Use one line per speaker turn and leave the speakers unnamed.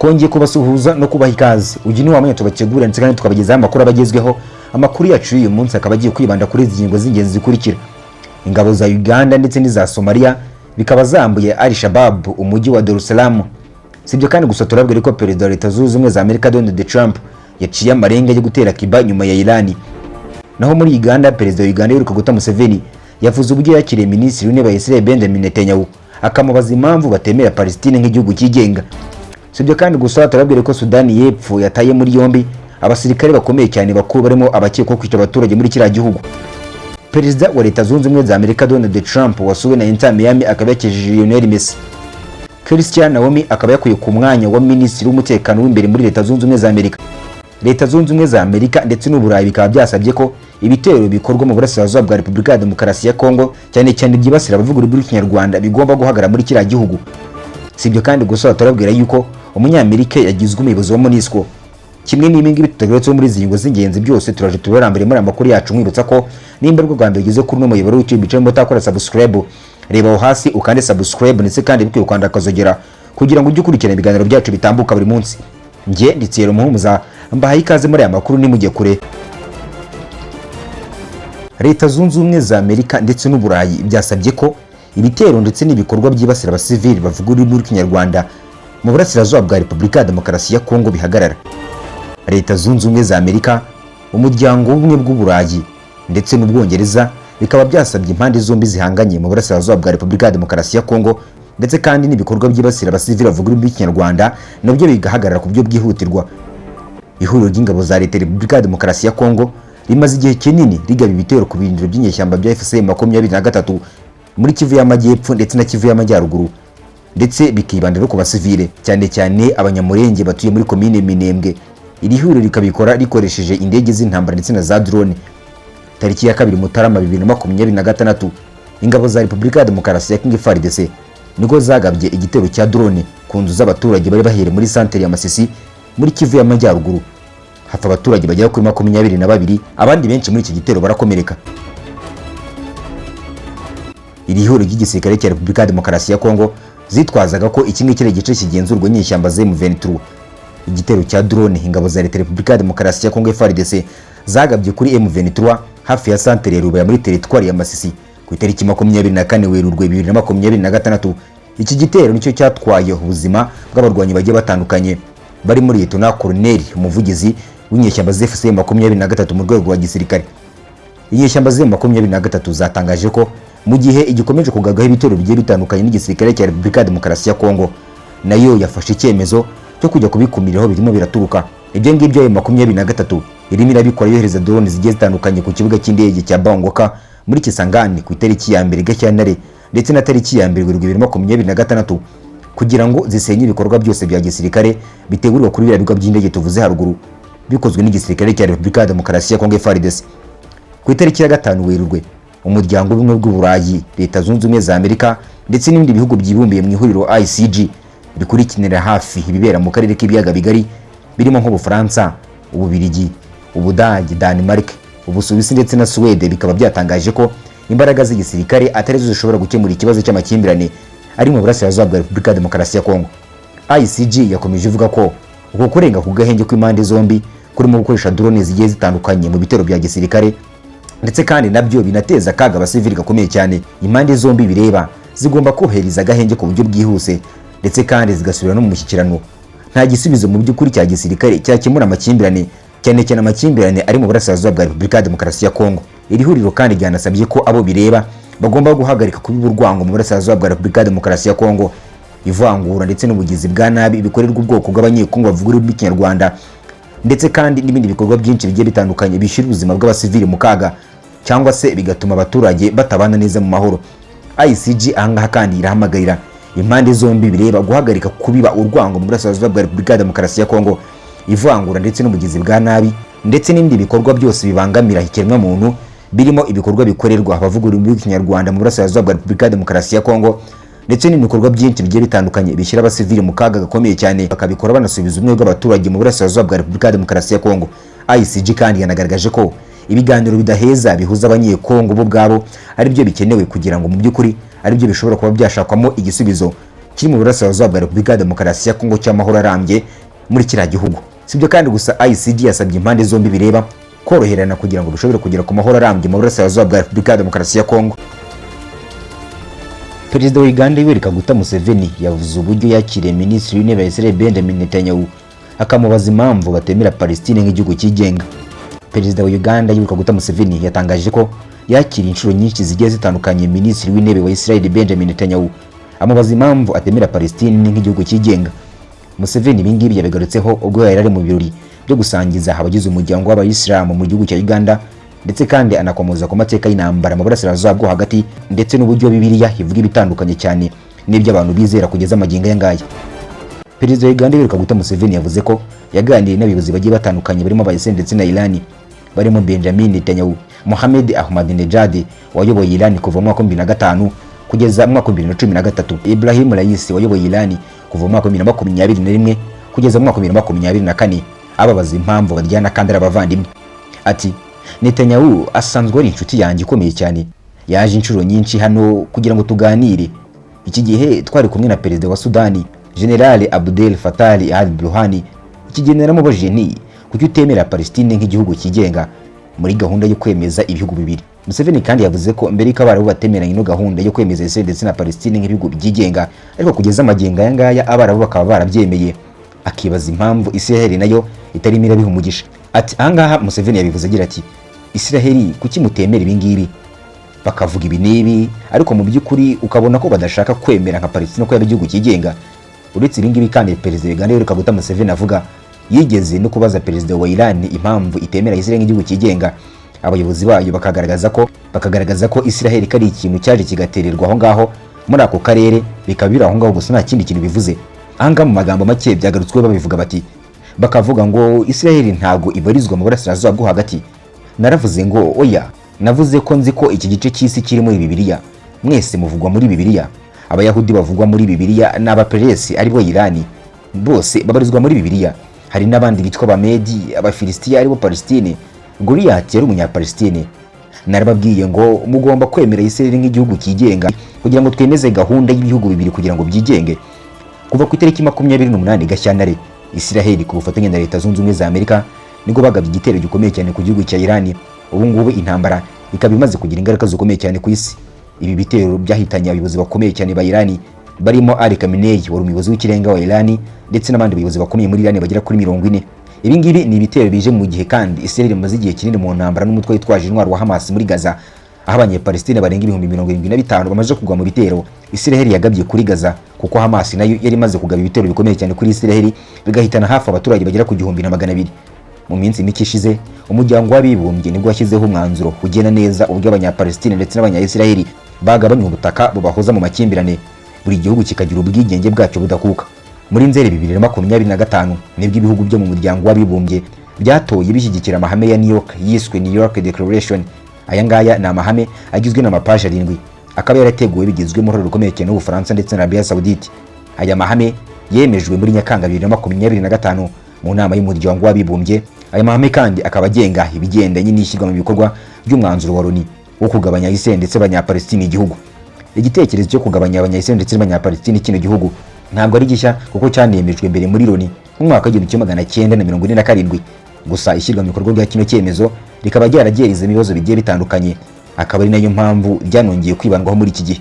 twongeye kubasuhuza no kubaha ikaze. Uyu ni wamwe tubategura ndetse kandi tukabagezaho amakuru abagezweho. Amakuru yacu uyu munsi akaba agiye kwibanda kuri izi ngingo z'ingenzi zikurikira. Ingabo za Uganda ndetse n'iza Somalia bikaba zambuye Al-Shabaab umujyi wa Dar es Salaam. Sibyo kandi gusa turabwira ko Perezida wa Leta Zunze Ubumwe za Amerika Donald Trump yaciye amarenga yo gutera Cuba nyuma ya Iran. Naho muri Uganda, Perezida wa Uganda Yoweri Kaguta Museveni yavuze uburyo yakiriye Minisitiri w'Intebe wa Israel Benjamin Netanyahu akamubaza impamvu batemera Palestine nk'igihugu cyigenga. Sibyo kandi gusa turabwira ko Sudani y'Epfo yataye muri yombi abasirikare bakomeye cyane bakuru barimo abakekwa kwica abaturage muri kiriya gihugu. Perezida wa Leta Zunze Ubumwe za Amerika Donald Trump wasuwe na Inter Miami akaba yakejeje Lionel Messi. Christian Naomi akaba yakuye ku mwanya wa Minisitiri w'Umutekano w'imbere muri Leta Zunze Ubumwe za Amerika. Leta Zunze Ubumwe za Amerika ndetse n'Uburayi bikaba byasabye ko ibitero bikorwa mu burasirazuba bwa Repubulika ya Demokarasi ya Kongo cyane cyane byibasira abavuga ururimi rw'Ikinyarwanda bigomba guhagarara muri kiriya gihugu. Sibyo kandi gusa turabwira yuko Umunyamerika yagizwe umuyobozi wa MONUSCO. Kimwe n'ibingibi tutagarutse muri izi ngingo z'ingenzi byose turaje tubarambere muri amakuru yacu mwibutsa ko nimba rwo Rwanda ugeze kuri no muyoboro w'icyo bice mbo takora subscribe, reba aho hasi ukande subscribe ndetse kandi bikwiye kwanda akazogera kugira ngo ujye ukurikirana ibiganiro byacu bitambuka buri munsi. Nge nditsero muhumuza mbahaye ikaze muri aya makuru nimujye kure. Leta Zunze Ubumwe za Amerika ndetse n'Uburayi byasabye ko ibitero ndetse n'ibikorwa byibasira abasivili bavuga ururimi rw'Ikinyarwanda mu burasirazuba bwa Repubulika ya Demokarasi ya Kongo bihagarara. Leta Zunze Ubumwe za Amerika, Umuryango w'Ubumwe bw'Uburayi ndetse n'Ubwongereza bikaba byasabye impande zombi zihanganye mu burasirazuba bwa Repubulika ya Demokarasi ya Kongo ndetse kandi n'ibikorwa byibasira abasivili bavuga ururimi rw'Ikinyarwanda nabyo bigahagarara ku byo bwihutirwa. Ihuriro ry'ingabo za Leta ya Repubulika ya Demokarasi ya Kongo rimaze igihe kinini rigaba ibitero ku birindiro by'inyeshyamba bya FCM23 muri Kivu y'Amajyepfo ndetse na Kivu y'Amajyaruguru, ndetse bikibandira ku basivile cyane cyane abanyamurenge batuye muri komine Minembwe. Iri huriro rikabikora rikoresheje indege z'intambara ndetse na za drone. Tariki ya 2 Mutarama 2026 ingabo za Repubulika ya Demokarasi ya Kongo FARDC niko zagabye igitero cya drone ku nzu z'abaturage bari bahere muri santere ya Masisi muri Kivu y'Amajyaruguru. Hafa abaturage bagera kuri 22, abandi benshi muri iki gitero barakomereka. Iri huriro ry'igisirikare cya Repubulika ya Demokarasi ya Kongo zitwazaga ko iki ngiki ari igice kigenzurwa n'inyeshyamba M23. Igitero cya drone ingabo za Leta ya Repubulika ya Demokarasi ya Kongo FARDC zagabye kuri M23 hafi ya santere ya Rubaya muri teritwari ya Masisi ku itariki 24 Werurwe 2026. Iki gitero nicyo cyatwaye ubuzima bw'abarwanyi bagiye batandukanye bari muri Leta Colonel umuvugizi w'inyeshyamba FCM23 mu rwego rwa gisirikare. Inyeshyamba M23 zatangaje ko mu gihe igikomeje kugagaho ibitero bigiye bitandukanye n'igisirikare cya Repubulika ya Demokarasi ya Kongo, nayo yafashe icyemezo cyo kujya kubikumiraho birimo biraturuka. Ibyo ngibyo M23 irimo irabikora yohereza drone zigiye zitandukanye ku kibuga cy'indege cya Bangoka muri Kisangani ku itariki ya 1 Gashyantare ndetse na tariki ya 2 Werurwe 2026 kugira ngo zisenye ibikorwa byose bya gisirikare bitegurirwa kuri biriya bigo by'indege tuvuze haruguru bikozwe n'igisirikare cya Repubulika ya Demokarasi ya Kongo FARDC. Ku itariki ya 5 Werurwe Umuryango w'Ubumwe bw'Uburayi, Leta Zunze Ubumwe za Amerika ndetse n'ibindi bihugu byibumbiye mu ihuriro ICG bikurikinira hafi ibibera mu karere k'ibiyaga bigari birimo nk'Ubufaransa, Ububiligi, Ubudage, Denmark, Ubusuwisi ndetse na Swede bikaba byatangaje ko imbaraga z'igisirikare atari zo zishobora gukemura ikibazo cy'amakimbirane ari mu burasirazuba bwa Repubulika ya Demokarasi ya Kongo. ICG yakomeje ivuga ko uko kurenga ku gahenge kw'impande zombi kurimo gukoresha drone zigiye zitandukanye mu bitero bya gisirikare ndetse kandi nabyo binateza kaga abasivili gakomeye cyane. Impande zombi bireba zigomba kohereza agahenge ku buryo bwihuse ndetse kandi zigasubira no mu mushyikirano. Nta gisubizo mu by'ukuri cya gisirikare cyakemura amakimbirane cyane cyane amakimbirane ari mu burasirazuba bwa Repubulika ya Demokarasi ya Kongo. Iri huriro kandi ryanasabye ko abo bireba bagomba guhagarika kubiba urwango mu burasirazuba bwa Repubulika ya Demokarasi ya Kongo, ivangura ndetse n'ubugizi bwa nabi bikorerwa ubwoko bw'abanyekongo bavuga ururimi rw'Ikinyarwanda ndetse kandi n'ibindi bikorwa byinshi bigiye bitandukanye bishyira ubuzima bw'abasivili mu kaga cyangwa se bigatuma abaturage batabana neza mu mahoro. ICG ahangaha kandi irahamagarira impande zombi bireba guhagarika kubiba urwango mu burasirazuba bwa Repubulika ya Demokarasi ya Kongo, ivangura ndetse n'ubugizi bwa nabi ndetse n'ibindi bikorwa byose bibangamira ikiremwa muntu birimo ibikorwa bikorerwa abavuga ururimi rw'Ikinyarwanda mu burasirazuba bwa Repubulika ya Demokarasi ya Kongo ndetse n'ibikorwa byinshi bigiye bitandukanye bishyira abasivili mu kaga gakomeye cyane bakabikora banasubiza ubumwe bw'abaturage mu burasirazuba bwa Repubulika ya Demokarasi ya Kongo. ICG kandi yanagaragaje ko ibiganiro bidaheza bihuza abanyekongo bo bwabo ari byo bikenewe kugira ngo mu by'ukuri ari byo bishobora kuba byashakwamo igisubizo kiri mu burasirazuba bwa Repubulika ya Demokarasi ya Kongo cy'amahoro arambye muri kiriya gihugu. Sibyo kandi gusa ICD yasabye impande zombi bireba koroherana kugira ngo bishobore kugera ku mahoro arambye mu burasirazuba bwa Repubulika ya Demokarasi ya Kongo. Perezida wa Uganda Yoweri Kaguta Museveni yavuze uburyo yakiriye Minisitiri w'Intebe wa Israel Benjamin Netanyahu akamubaza impamvu batemera Palestine nk'igihugu cyigenga. Perezida wa Uganda Yoweri Kaguta Museveni yatangaje ko yakiriye inshuro nyinshi zigiye zitandukanye Minisitiri w'Intebe wa Israel Benjamin Netanyahu amubaza impamvu atemera Palestine nk'igihugu cyigenga. Museveni ibingibi yabigarutseho ubwo yari ari mu birori byo gusangiza abagize umuryango w'Abayisilamu mu gihugu cya Uganda, ndetse kandi anakomoza ku mateka y'intambara mu burasirazuba bwo hagati ndetse n'uburyo Bibiliya ivuga ibitandukanye cyane n'ibyo abantu bizera kugeza amagingo aya ngaya. Perezida wa Uganda Yoweri Kaguta Museveni yavuze ko yaganiriye n'abayobozi bagiye batandukanye barimo Abayisilamu ndetse na Iran, barimo Benjamin Netanyahu, Mohamed Ahmadinejad wayoboye Iran kuva mu mwaka 2005 kugeza mu mwaka 2013, Ibrahim Raisi wayoboye Iran kuva mu mwaka 2021 kugeza mu mwaka 2024, ababaza impamvu baryana kandi ari abavandimwe. Ati Netanyahu asanzwe ari inshuti yanjye ikomeye cyane, yaje inshuro nyinshi hano kugira ngo tuganire. Iki gihe twari kumwe na perezida wa Sudani General Abdel Fattah al-Burhan. Iki gihe naramubajije nti kuki utemera Palestine nk'igihugu cyigenga muri gahunda yo kwemeza ibihugu bibiri. Museveni kandi yavuze ko mbere y'iko abarabu batemeranye no gahunda yo kwemeza Israel ndetse na Palestine nk'ibihugu byigenga, ariko kugeza amagingo aya ngaya abarabu bakaba barabyemeye, akibaza impamvu Israel nayo itarimo irabiha umugisha. Ati ahangaha Museveni yabivuze agira ati Israel kuki mutemera ibingibi bakavuga ibi n'ibi, ariko mu by'ukuri ukabona ko badashaka kwemera nka Palestine ko yaba igihugu cyigenga. Uretse ibingibi kandi Perezida wa Uganda Yoweri Kaguta Museveni avuga yigeze no kubaza Perezida wa Iran impamvu itemera Israel nk'igihugu cyigenga. Abayobozi bayo bakagaragaza ko Israel kari ikintu cyaje kigatererwa aho ngaho muri ako karere, bikaba biri aho ngaho gusa nta kindi kintu bivuze. Ahanga mu magambo make byagarutswe babivuga bati bakavuga ngo Israel ntago ibarizwa mu burasirazuba bwo hagati. Naravuze ngo oya, navuze ko nzi ko iki gice cy'isi kiri muri Bibiliya. Mwese muvugwa muri Bibiliya. Abayahudi bavugwa muri Bibiliya n'Abaperesi aribo Irani bose babarizwa muri Bibiliya. Hari n'abandi bitwa Bamedi, Abafilistiya aribo Palestine. Goliath yari umunyapalestine. Narababwiye ngo mugomba kwemera Israel nk'igihugu cyigenga kugira ngo twemeze gahunda y'ibihugu bibiri kugira ngo byigenge. Kuva ku itariki 28 Gashyantare, Israel ku bufatanye na Leta Zunze Ubumwe za Amerika nibwo bagabye igitero gikomeye cyane ku gihugu cya Iran. Ubu ngubu intambara ikaba imaze kugira ingaruka zikomeye cyane ku isi. Ibi bitero byahitanye abayobozi bakomeye cyane ba Iran barimo Ali Khamenei wari umuyobozi w'ikirenga wa Iran ndetse n'abandi bayobozi bakomeye muri Iran bagera kuri 40. Ibi ngibi ni ibitero bije mu gihe kandi Israel imaze igihe kinini mu ntambara n'umutwe witwaje intwaro wa Hamas muri Gaza, aho Abanyapalestine barenga 75,000 bamaze kugwa mu bitero Israel yagabye kuri Gaza, kuko Hamas nayo yari imaze kugaba ibitero bikomeye cyane kuri Israel bigahitana hafi abaturage bagera ku 1,200. Mu minsi mike ishize umuryango w'abibumbye nibwo washyizeho umwanzuro ugena neza uburyo Abanyapalestine ndetse n'Abanya-Israel bagabanya ubutaka bubahoza mu makimbirane, buri gihugu kikagira ubwigenge bwacyo budakuka. Muri Nzeri 2025 nibwo ibihugu byo mu muryango w'abibumbye byatoye bishyigikira amahame ya New York yiswe New York Declaration. Aya ngaya ni amahame agizwe n'amapaji 7, akaba yarateguwe bigizwe mu ruhare rukomeye cyane n'Ubufaransa ndetse na Arabia Saudite. Aya mahame yemejwe muri Nyakanga 2025 mu nama y'umuryango w'abibumbye. Aya mahame kandi akaba agenga ibigendanye n'ishyirwa mu bikorwa by'umwanzuro wa Loni wo kugabanya Israel ndetse n'Abanyapalestine igihugu. Igitekerezo cyo kugabanya Abanya-Israel ndetse n'Abanyapalestine kino gihugu ntabwo ari gishya, kuko cyanemejwe mbere muri Loni mu mwaka w'1947. Gusa ishyirwa mu bikorwa bya kino cyemezo rikaba ryaragereza ibibazo bigiye bitandukanye, akaba ari nayo mpamvu ryanongeye kwibandwaho muri iki gihe.